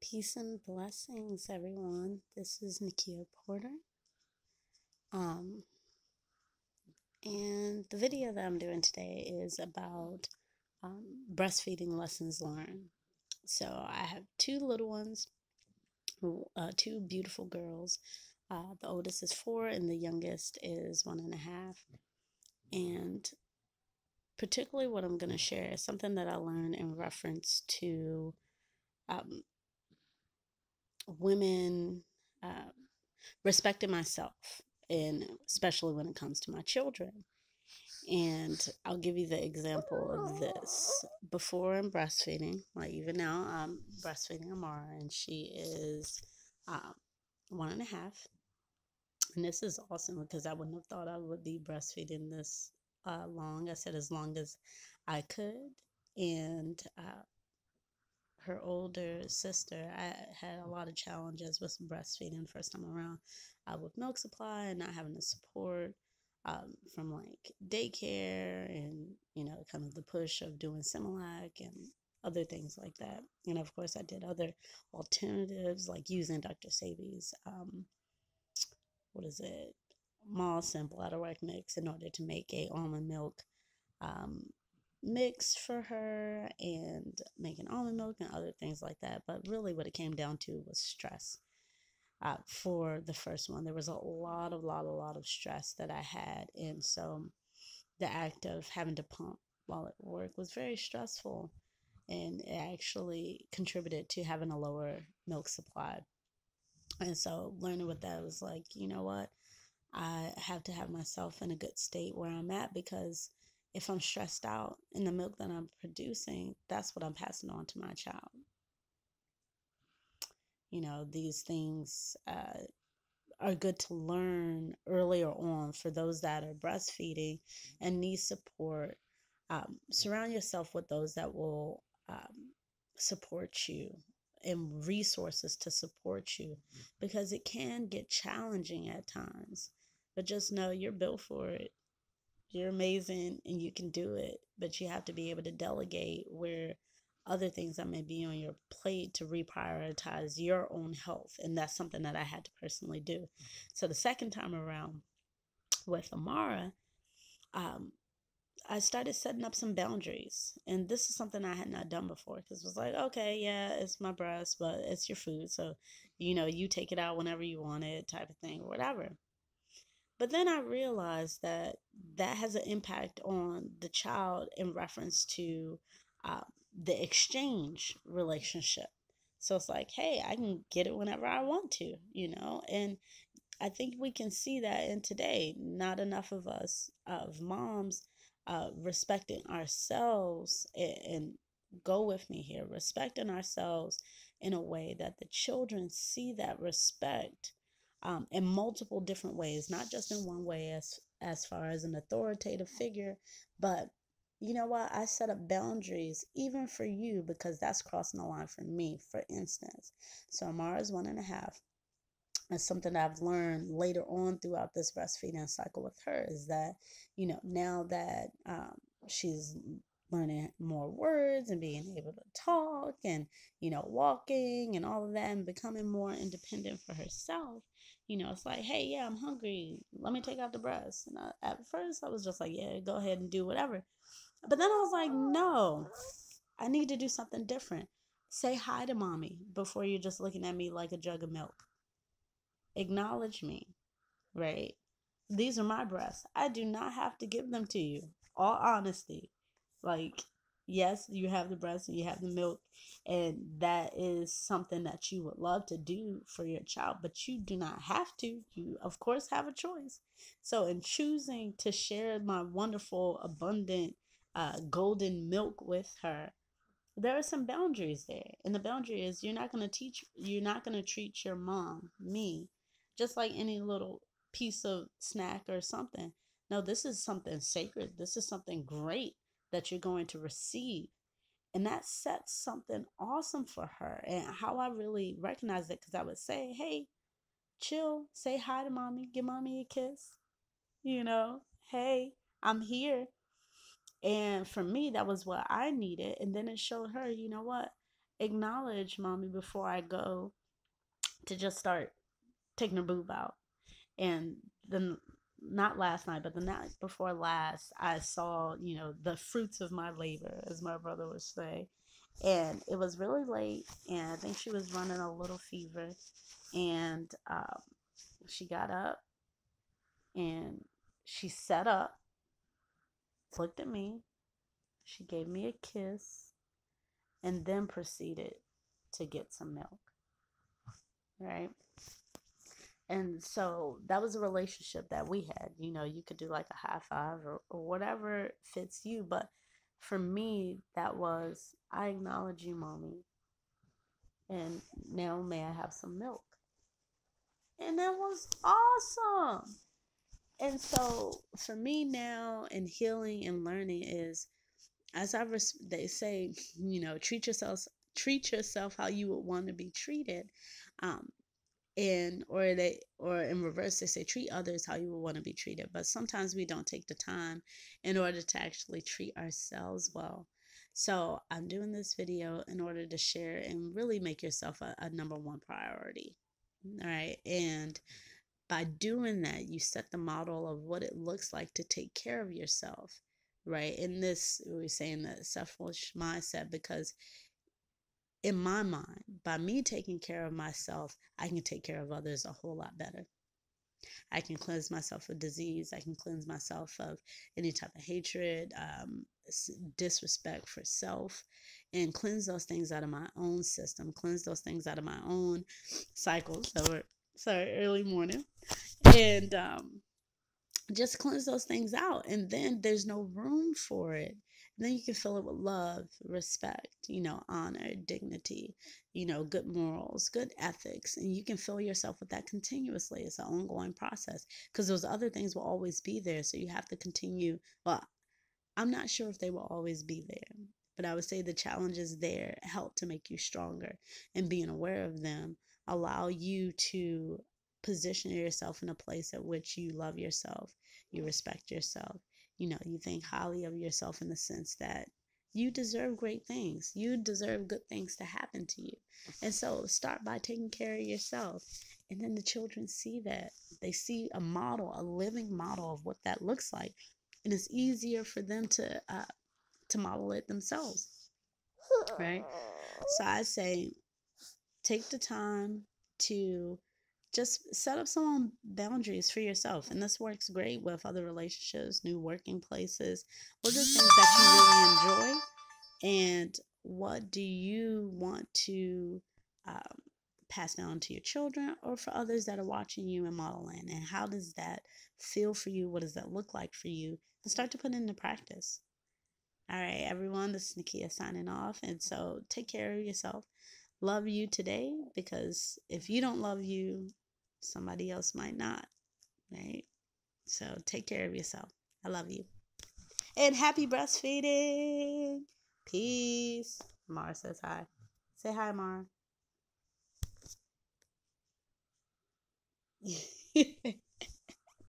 Peace and blessings, everyone. This is Nakia Porter. Um, and the video that I'm doing today is about breastfeeding lessons learned. So I have two little ones, two beautiful girls. The oldest is 4, and the youngest is 1.5. And particularly, what I'm going to share is something that I learned in reference to um, women. Uh, Respecting myself, and especially when it comes to my children. And I'll give you the example of this. Before in breastfeeding, like even now, I'm breastfeeding Amara, and she is 1.5. And this is awesome because I wouldn't have thought I would be breastfeeding this long. I said as long as I could. And her older sister, I had a lot of challenges with breastfeeding first time around, with milk supply and not having the support from like daycare and kind of the push of doing Similac and other things like that. And of course, I did other alternatives like using Dr. Sabi's what is it, moss and bladderwrack mix in order to make a almond milk um, mix for her and making almond milk and other things like that. But really, what it came down to was stress. For the first one, there was a lot of stress that I had, and so the act of having to pump while at work was very stressful, and it actually contributed to having a lower milk supply. And so, learning what that was like, you know what? I have to have myself in a good state where I'm at, because if I'm stressed out in the milk that I'm producing, that's what I'm passing on to my child. These things are good to learn earlier on for those that are breastfeeding and need support. Surround yourself with those that will support you and resources to support you, because it can get challenging at times. But just know you're built for it. You're amazing and you can do it, but you have to be able to delegate where other things that may be on your plate to reprioritize your own health. And that's something that I had to personally do. So the second time around with Amara, um, I started setting up some boundaries. And this is something I had not done before, because it was like, okay, yeah, it's my breast, but it's your food. So, you take it out whenever you want it, type of thing, or whatever. But then I realized that that has an impact on the child in reference to uh, the exchange relationship. So it's like, hey, I can get it whenever I want to. And I think we can see that in today. Not enough of us, of moms, respecting ourselves, and go with me here, respecting ourselves in a way that the children see that respect in multiple different ways, not just in one way as far as an authoritative figure, but you know what? I set up boundaries even for you, because that's crossing the line for me, for instance. So Amara's 1.5. And something that I've learned later on throughout this breastfeeding cycle with her is that, now that she's learning more words and being able to talk and, walking and all of that and becoming more independent for herself, it's like, hey, yeah, I'm hungry. Let me take out the breast. And at first I was just like, yeah, go ahead and do whatever. But then I was like, no, I need to do something different. Say hi to mommy before you're just looking at me like a jug of milk. Acknowledge me, right? These are my breasts. I do not have to give them to you. All honesty. Like, yes, you have the breast and you have the milk, and that is something that you would love to do for your child, but you do not have to. You, of course, have a choice. So, in choosing to share my wonderful, abundant, golden milk with her, there are some boundaries there. And the boundary is, you're not going to treat your mom, me, just like any little piece of snack or something. No, this is something sacred. This is something great that you're going to receive. And that sets something awesome for her. And how I really recognize it, because I would say, hey, chill, say hi to mommy, give mommy a kiss, hey, I'm here. And for me, that was what I needed. And then it showed her, you know what? acknowledge mommy before I go to just start taking her boob out. And then, not last night, but the night before last, I saw, the fruits of my labor, as my brother would say. And it was really late, and I think she was running a little fever. And she got up and she sat up, looked at me, she gave me a kiss, and then proceeded to get some milk, right? And so that was a relationship that we had. You could do like a high five or whatever fits you. But for me, that was, I acknowledge you, mommy. And now may I have some milk? And that was awesome. And so for me now, in healing and learning is, as they say, treat yourself how you would want to be treated. Um, or in reverse, they say treat others how you would want to be treated. But sometimes we don't take the time in order to actually treat ourselves well. So I'm doing this video in order to share and really make yourself a number one priority. All right. And by doing that, you set the model of what it looks like to take care of yourself, right? In this, we're saying that selfish mindset, because in my mind, by me taking care of myself, I can take care of others a whole lot better. I can cleanse myself of disease. I can cleanse myself of any type of hatred, disrespect for self, and cleanse those things out of my own system, cleanse those things out of my own cycle. So, sorry, early morning. And just cleanse those things out, and then there's no room for it. And then you can fill it with love, respect, honor, dignity, good morals, good ethics, and you can fill yourself with that continuously. It's an ongoing process, because those other things will always be there, so you have to continue. Well, I'm not sure if they will always be there, but I would say the challenges there help to make you stronger, and being aware of them allow you to position yourself in a place at which you love yourself, you respect yourself, you think highly of yourself in the sense that you deserve great things. You deserve good things to happen to you. And so start by taking care of yourself. And then the children see that. They see a model, a living model of what that looks like, and it's easier for them to model it themselves, right? So I say, take the time to just set up some boundaries for yourself, and this works great with other relationships, new working places. What are the things that you really enjoy, and what do you want to um, pass down to your children or for others that are watching you and modeling, and how does that feel for you? What does that look like for you? And start to put it into practice. All right, everyone, this is Nakia signing off, and so take care of yourself. Love you today, because if you don't love you, somebody else might not, right? So take care of yourself. I love you. And happy breastfeeding. Peace. Amara says hi. Say hi, Amara.